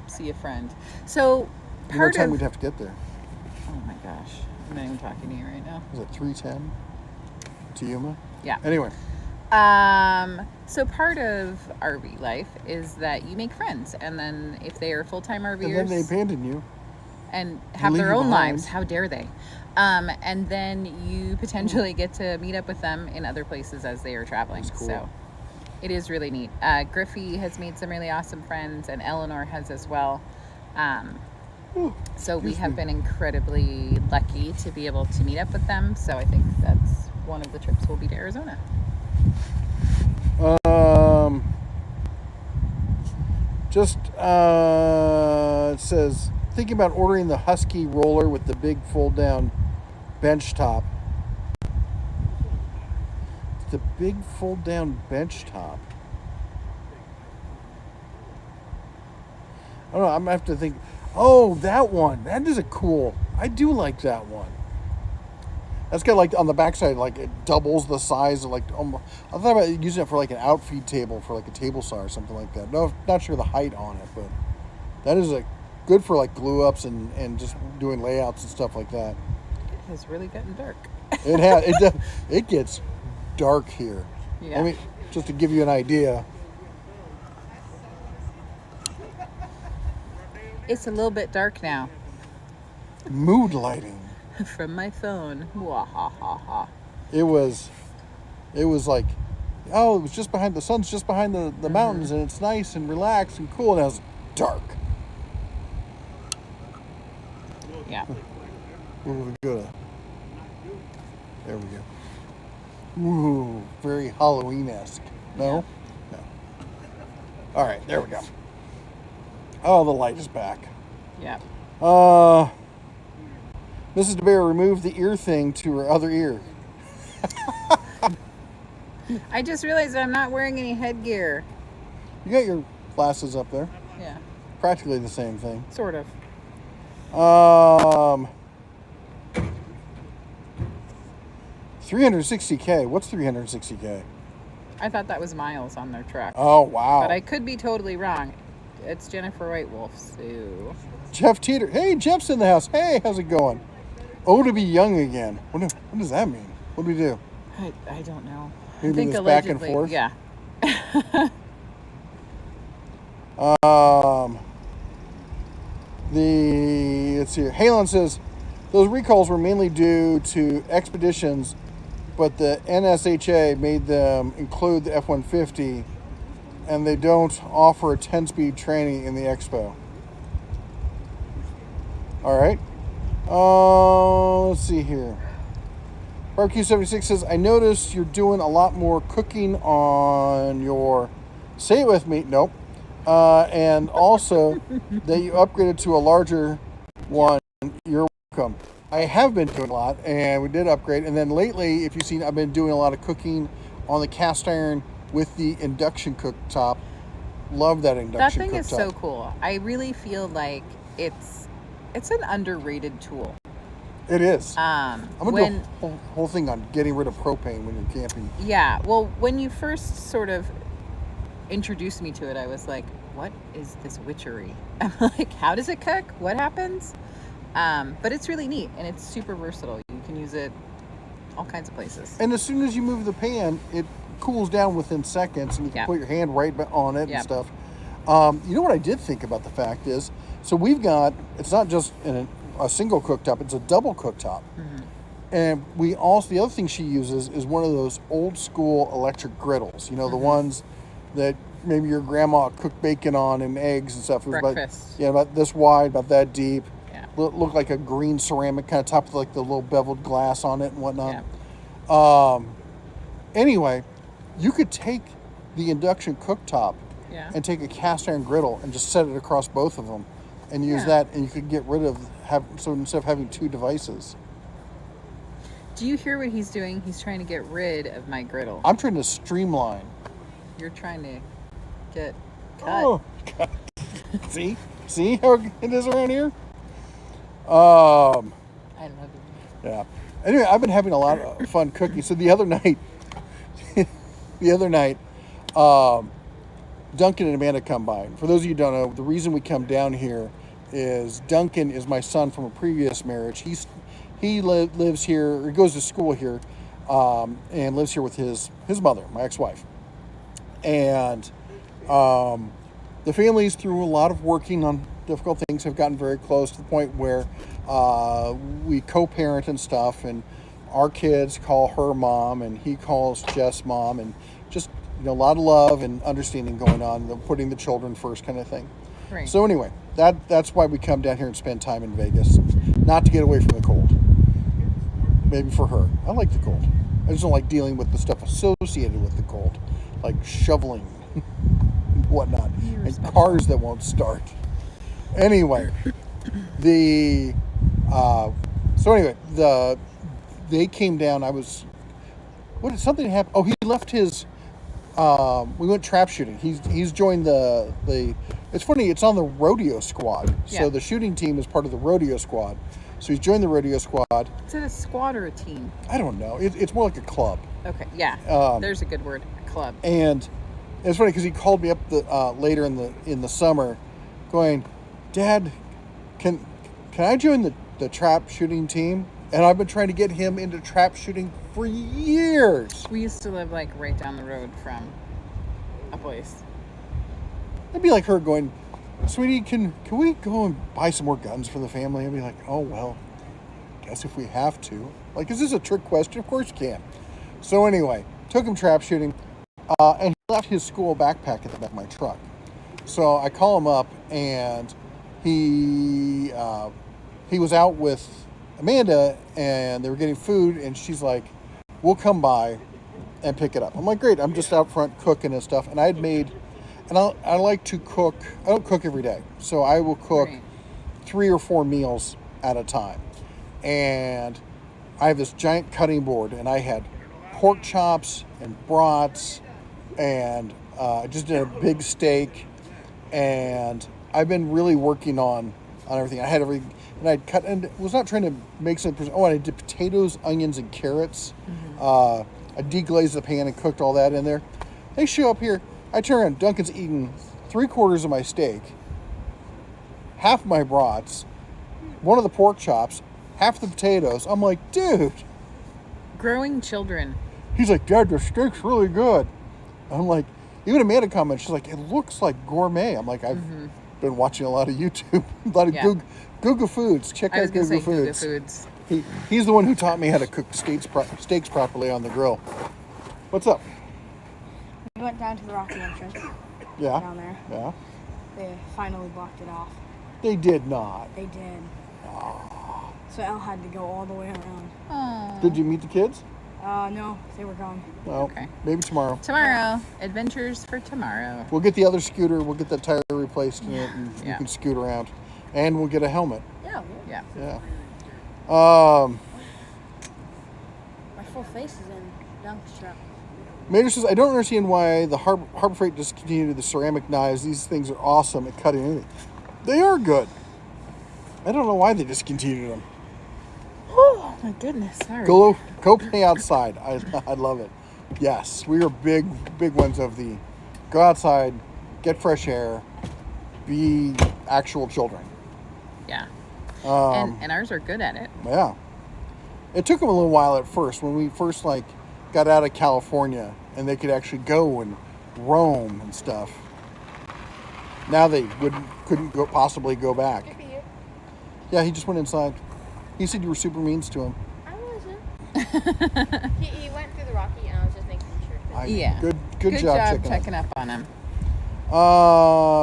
see a friend. So, You know what time we'd have to get there? Oh my gosh. I'm not even talking to you right now. Is it 3:10 to Yuma? Yeah. Anyway. So part of RV life is that you make friends, and then if they are full-time RVers, And then they abandon you. and have leave their you own behind. lives. How dare they? And then you potentially get to meet up with them in other places as they are traveling. That's cool. So it is really neat. Griffey has made some really awesome friends, and Eleanor has as well. Ooh, So we excuse have me. been incredibly lucky to be able to meet up with them. So I think that's one of the trips will be to Arizona. It says, thinking about ordering the Husky roller with the big fold down bench top. The big fold down bench top. I don't know, I'm gonna have to think. Oh, that one. That is a cool. I do like that one. That's got like on the backside, like it doubles the size of like. I thought about using it for like an outfeed table for like a table saw or something like that. No, not sure the height on it, but that is a good for like glue ups and just doing layouts and stuff like that. It has really gotten dark. It gets dark here. Yeah. I mean, just to give you an idea. It's a little bit dark now Mood lighting. from my phone. Wahahaha. It was like, oh, it was just behind the sun's just behind the mountains, and it's nice and relaxed and cool, and it was dark. Yeah. We're gonna. There we go. Ooh, very Halloween-esque. No? No. All right, there we go. Oh, the light is back. Yeah. Mrs. DeBear removed the ear thing to her other ear. I just realized that I'm not wearing any headgear. You got your glasses up there. Yeah. Practically the same thing. Sort of. 360K. What's 360K? I thought that was miles on their truck. Oh, wow. But I could be totally wrong. It's Jennifer White Wolf, so... Jeff Teeter. Hey, Jeff's in the house. Hey, how's it going? Oh, to be young again. What does that mean? What do we do? I don't know. Maybe I think this back and allegedly, forth? yeah. Let's see here. Halen says those recalls were mainly due to expeditions, but the NSHA made them include the F-150, and they don't offer a 10-speed training in the Expo. All right. Let's see here. Barbecue 76 says, I noticed you're doing a lot more cooking on your, say it with me, nope. And also that you upgraded to a larger one. You're welcome. I have been doing a lot, and we did upgrade. And then lately, if you've seen, I've been doing a lot of cooking on the cast iron with the induction cooktop. Love that induction cooktop. That thing is so cool. I really feel like it's an underrated tool. It is. Um, I'm going to do a whole thing on getting rid of propane when you're camping. Yeah, well, when you first sort of introduced me to it, I was like, what is this witchery? I'm like, how does it cook? What happens? But it's really neat, and it's super versatile. You can use it all kinds of places. And as soon as you move the pan, it cools down within seconds, and you can put your hand right on it and stuff. You know what I did think about the fact is, so we've got, it's not just a single cooktop, it's a double cooktop. Mm-hmm. And we also, the other thing she uses is one of those old school electric griddles, you know, the ones that maybe your grandma cooked bacon on and eggs and stuff. It was breakfast. About this wide, about that deep. Yeah. Looked like a green ceramic kind of top with like the little beveled glass on it and whatnot. Yeah. Anyway, you could take the induction cooktop and take a cast iron griddle and just set it across both of them and use that, and you could get rid of, so instead of having two devices. Do you hear what he's doing? He's trying to get rid of my griddle. I'm trying to streamline. You're trying to get cut. Oh, God. See how it is around here? I love it. Yeah. Anyway, I've been having a lot of fun cooking. So the other night, Duncan and Amanda come by. For those of you who don't know, the reason we come down here is Duncan is my son from a previous marriage. He lives here, or he goes to school here, and lives here with his mother, my ex-wife. And the families, through a lot of working on difficult things, have gotten very close to the point where we co-parent and stuff, and our kids call her mom and he calls Jess mom, and just a lot of love and understanding going on, putting the children first kind of thing. Right. So anyway, that's why we come down here and spend time in Vegas, not to get away from the cold. Maybe for her. I like the cold. I just don't like dealing with the stuff associated with the cold, like shoveling and whatnot, and cars that won't start. Anyway, they came down. Something happened? Oh, he left his. We went trap shooting. He's joined the. It's funny. It's on the rodeo squad. Yeah. So the shooting team is part of the rodeo squad. So he's joined the rodeo squad. Is it a squad or a team? I don't know. It's more like a club. Okay, yeah. There's a good word, club. And it's funny because he called me up later in the summer, going, "Dad, can I join the trap shooting team?" And I've been trying to get him into trap shooting for years. We used to live like right down the road from a place. It'd be like her going, "Sweetie, can we go and buy some more guns for the family?" I'd be like, "Oh, well, guess if we have to." Like, is this a trick question? Of course you can. So anyway, took him trap shooting, and he left his school backpack at the back of my truck. So I call him up, and he was out with Amanda, and they were getting food, and she's like, "We'll come by and pick it up." I'm like, "Great." I'm just out front cooking and stuff, and I had made. And I like to cook. I don't cook every day, so I will cook 3 or 4 meals at a time. And I have this giant cutting board, and I had pork chops and brats, and I just did a big steak. And I've been really working on everything. I had everything, and I'd cut, and was not trying to make something. Oh, and I did potatoes, onions, and carrots. I deglazed the pan and cooked all that in there. They show up here. I turn around, Duncan's eating 3/4 of my steak, half my brats, one of the pork chops, half the potatoes. I'm like, dude. Growing children. He's like, "Dad, the steak's really good." I'm like, even Amanda commented, she's like, "It looks like gourmet." I'm like, I've been watching a lot of YouTube, a lot of Google Foods. Check out Google Foods. He's the one who taught me how to cook steaks properly on the grill. What's up? We went down to the Rocky entrance. Yeah. Down there. Yeah. They finally blocked it off. They did not. They did. So Elle had to go all the way around. Aww. Did you meet the kids? No, they were gone. Well, Okay. maybe tomorrow. Tomorrow. Adventures for tomorrow. We'll get the other scooter. We'll get that tire replaced in it, and you can scoot around. And we'll get a helmet. Yeah. Yeah. Yeah. My full face is in Dunk's truck. Mater says, "I don't understand why the Harbor Freight discontinued the ceramic knives. These things are awesome at cutting anything." They are good. I don't know why they discontinued them. Oh my goodness! Sorry. Go play outside. I love it. Yes, we are big ones of the go outside, get fresh air, be actual children. Yeah. And ours are good at it. Yeah. It took them a little while at first when we first got out of California and they could actually go and roam and stuff. Now they couldn't possibly go back. Yeah, he just went inside. He said you were super mean to him. I wasn't. he went through the Rocky, and I was just making sure. Yeah. Good job checking up on him.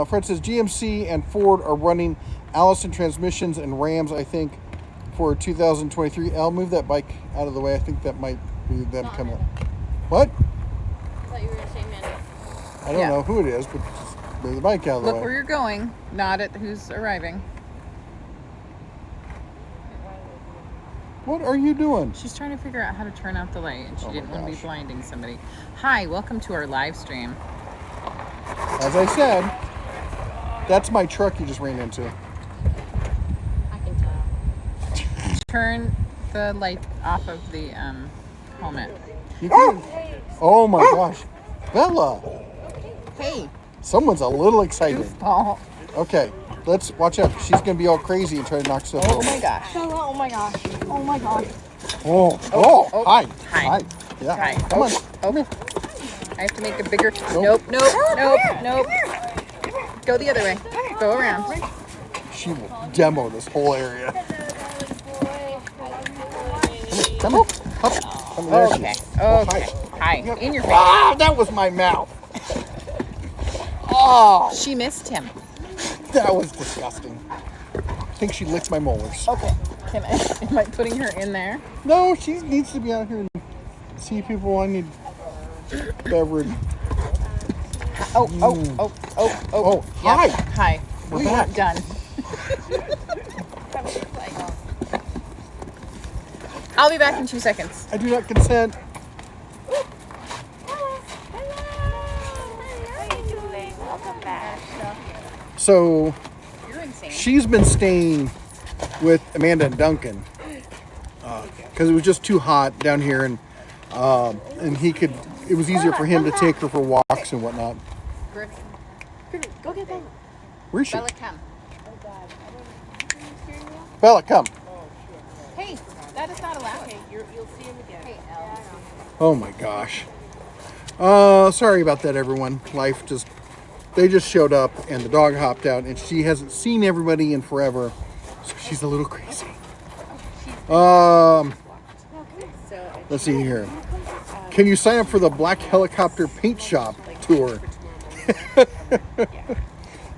Fred says GMC and Ford are running Allison transmissions and Rams, I think, for 2023. I'll move that bike out of the way. I think that might be them coming up. What? I thought you were going to say Amanda. I don't know who it is, but just move the bike out of the way. Look where you're going, not at who's arriving. What are you doing? She's trying to figure out how to turn out the light, and she Oh my didn't want to be gosh. blinding somebody. Hi, welcome to our live stream. As I said, that's my truck you just ran into. I can tell. Turn the light off of the helmet. Oh my gosh. Bella, Hey, someone's a little excited. goofball. Okay, let's watch out. She's gonna be all crazy and try to knock stuff Oh over. my gosh. Oh my gosh. Oh my gosh. Oh, hi. Hi. Yeah. Hi. Come on. Oh, I have to make a bigger. Nope. Go the other way. Go around. She will demo this whole area. Come on. Up. Come on. There she Okay. is. Oh, Okay. Hi. In your face. Ah, that was my mouth. Oh, She missed him. that was disgusting. I think she licked my molars. Okay. Am I putting her in there? No, she needs to be out here and see people. I need beverage. Oh. Hi. Yep. Hi. We're We back. weren't done. I'll be back in 2 seconds. I do not consent. Welcome back. So You're insane. she's been staying with Amanda and Duncan because it was just too hot down here, and he could. It was easier for him to take her for walks and whatnot. Go get Bella. Where's she? Bella, come. Bella, come. Hey, that is not allowed. Okay, you'll see him again. Hey, Elle. Oh my gosh. Sorry about that, everyone. They just showed up and the dog hopped out and she hasn't seen everybody in forever, so she's a little crazy. Let's see here. Can you sign up for the Black Helicopter Paint Shop tour?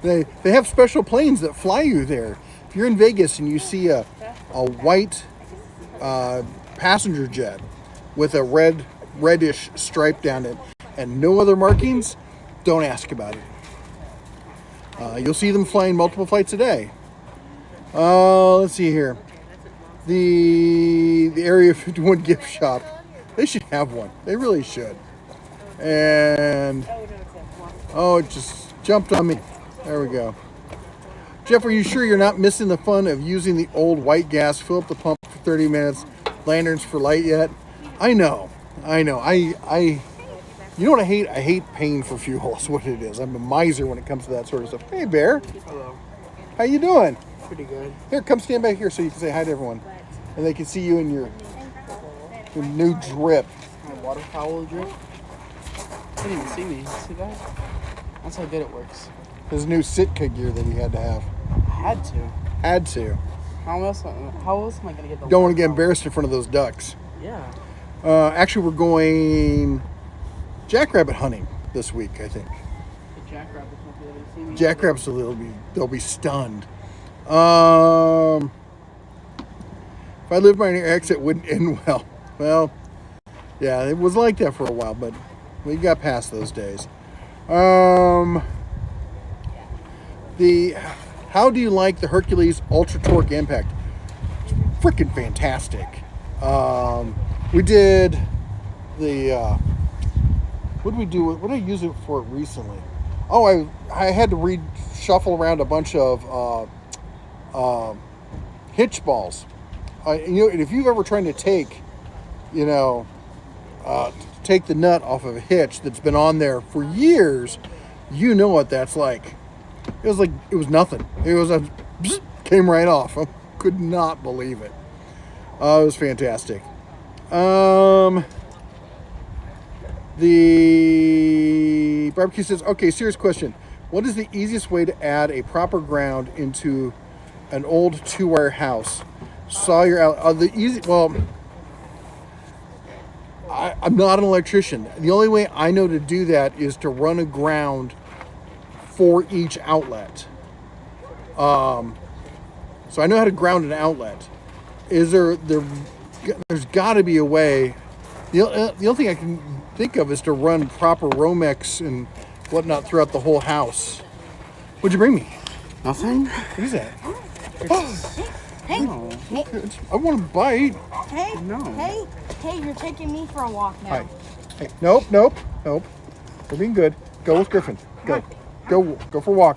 They have special planes that fly you there. If you're in Vegas and you see a white passenger jet with a reddish stripe down it and no other markings, don't ask about it. You'll see them flying multiple flights a day. Let's see here. The Area 51 gift shop. They should have one. They really should. And it just jumped on me. There we go. Jeff, are you sure you're not missing the fun of using the old white gas? Fill up the pump for 30 minutes. Lanterns for light yet? I know. You know what I hate? I hate paying for fuel. That's what it is. I'm a miser when it comes to that sort of stuff. Hey, Bear. Hello. How you doing? Pretty good. Here, come stand back here so you can say hi to everyone. And they can see you in your new drip. My water towel drip. They didn't even see me. See that? That's how good it works. His new Sitka gear that he had to have. I had to. Had to. How else am I gonna get the? Don't want to get water embarrassed in front of those ducks. towel? Yeah. Actually, we're going jackrabbit hunting this week, I think. The jackrabbits won't be able to see me. Jackrabbits, they'll be stunned. If I lived by an exit, it wouldn't end well. Well, yeah, it was like that for a while, but we got past those days. How do you like the Hercules Ultra Torque Impact? It's freaking fantastic. We did the what did we do? What did I use it for recently? Oh, I had to reshuffle around a bunch of hitch balls. If you've ever tried to take the nut off of a hitch that's been on there for years, you know what that's like. It was nothing. It was came right off. I could not believe it. It was fantastic. The barbecue says, okay, serious question. What is the easiest way to add a proper ground into an old 2-wire house? I'm not an electrician. The only way I know to do that is to run a ground for each outlet. So I know how to ground an outlet. There's got to be a way. The only thing I can think of is to run proper Romex and whatnot throughout the whole house. What'd you bring me? Nothing. What is that? No. I want to bite. Hey, No. hey, you're taking me for a walk now. Hi. Hey, nope. We're being good. Go with Griffin. Go for a walk.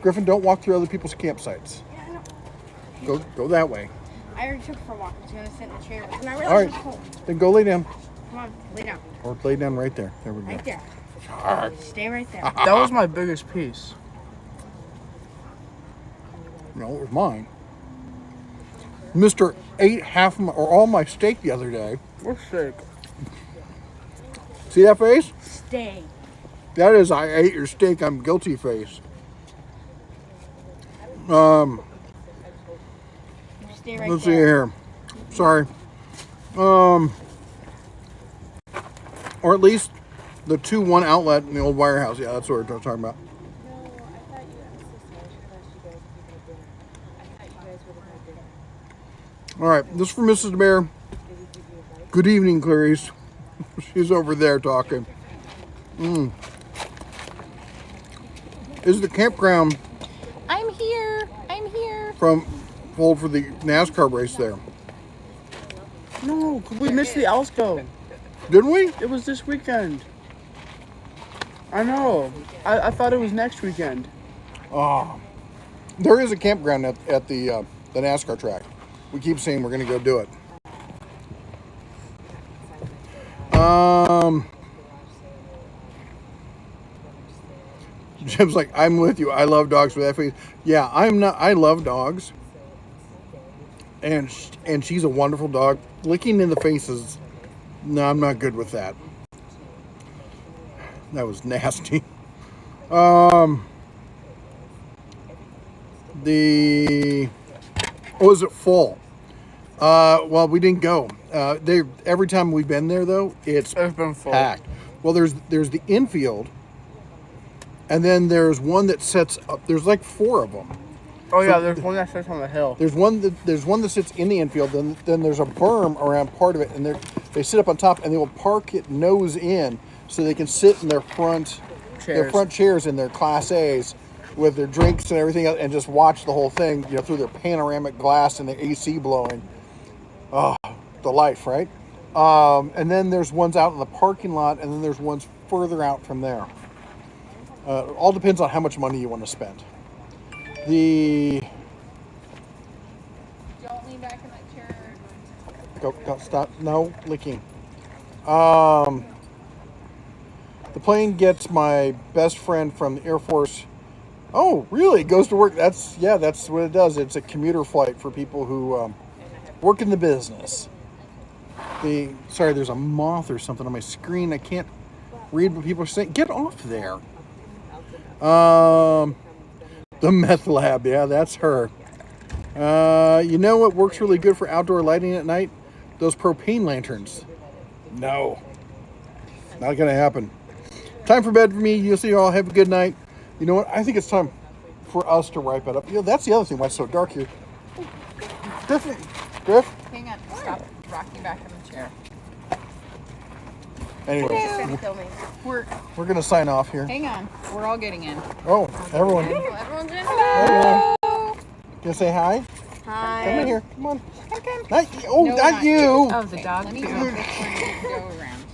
Griffin, don't walk through other people's campsites. Go that way. I already took her for a walk. I was going to sit in the chair. And I All realized right, it's cold. then go lay down. Come on, lay down. Or lay down right there. There we go. Right there. Stay right there. That was my biggest piece. No, it was mine. Mr. ate half my, or all my steak the other day. We're sick. See that face? Stay. That is, I ate your steak, I'm guilty face. Stay right Let's see there. here. Sorry. Or at least the 2-1 outlet in the old wire house. Yeah, that's what we're talking about. All right, this is for Mrs. Bear. Good evening, Clarice. She's over there talking. This is the campground I'm here. I'm here. from hold for the NASCAR race there. No, we missed the Alsco. Didn't we? It was this weekend. I know. I thought it was next weekend. Oh, there is a campground at the NASCAR track. We keep saying we're going to go do it. Jim's like, I'm with you. I love dogs with that face. Yeah, I'm not. I love dogs, and she's a wonderful dog. Licking in the faces. No, I'm not good with that. That was nasty. Was it full? Well, we didn't go. Every time we've been there though, it's been full. packed. Well, there's the infield, and then there's one that sets up. There's like 4 of them. Oh yeah, there's one that sits on the hill. There's one that sits in the infield. Then there's a berm around part of it, and they sit up on top, and they will park it nose in, so they can sit in their front chairs in their Class A's with their drinks and everything, and just watch the whole thing, through their panoramic glass and their AC blowing. Oh, the life, right? And then there's ones out in the parking lot, and then there's ones further out from there. All depends on how much money you want to spend. Don't lean back in that chair. Go, stop. No, licking. The plane gets my best friend from the Air Force. Oh, really? Goes to work. That's what it does. It's a commuter flight for people who work in the business. Sorry, there's a moth or something on my screen. I can't read what people are saying. Get off there. The meth lab. Yeah, that's her. You know what works really good for outdoor lighting at night? Those propane lanterns. No. Not going to happen. Time for bed for me. You'll see you all. Have a good night. You know what? I think it's time for us to wrap it up. That's the other thing why it's so dark here. Griff? Hang on. Stop rocking back in the chair. Anyway, We're we're going to sign off here. hang on. We're all getting in. Oh, everyone. Everyone's in. Everyone. Gonna say hi? Hi. Come in here. Come on. Okay. Not you. Oh, the dog too. Go around.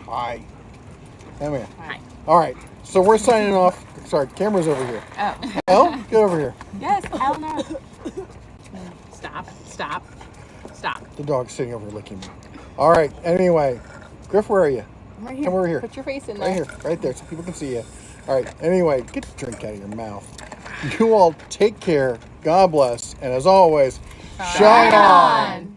Hi. Come here. Hi. All right. So we're signing off. Sorry, camera's over here. Oh. Elle, get over here. Yes, Eleanor. Stop. The dog's sitting over licking me. All right. Anyway, Griff, where are you? Right here. Come over here. Put your face in there. Right here. Right there so people can see you. All right. Anyway, get the drink out of your mouth. You all take care. God bless. And as always, shine on.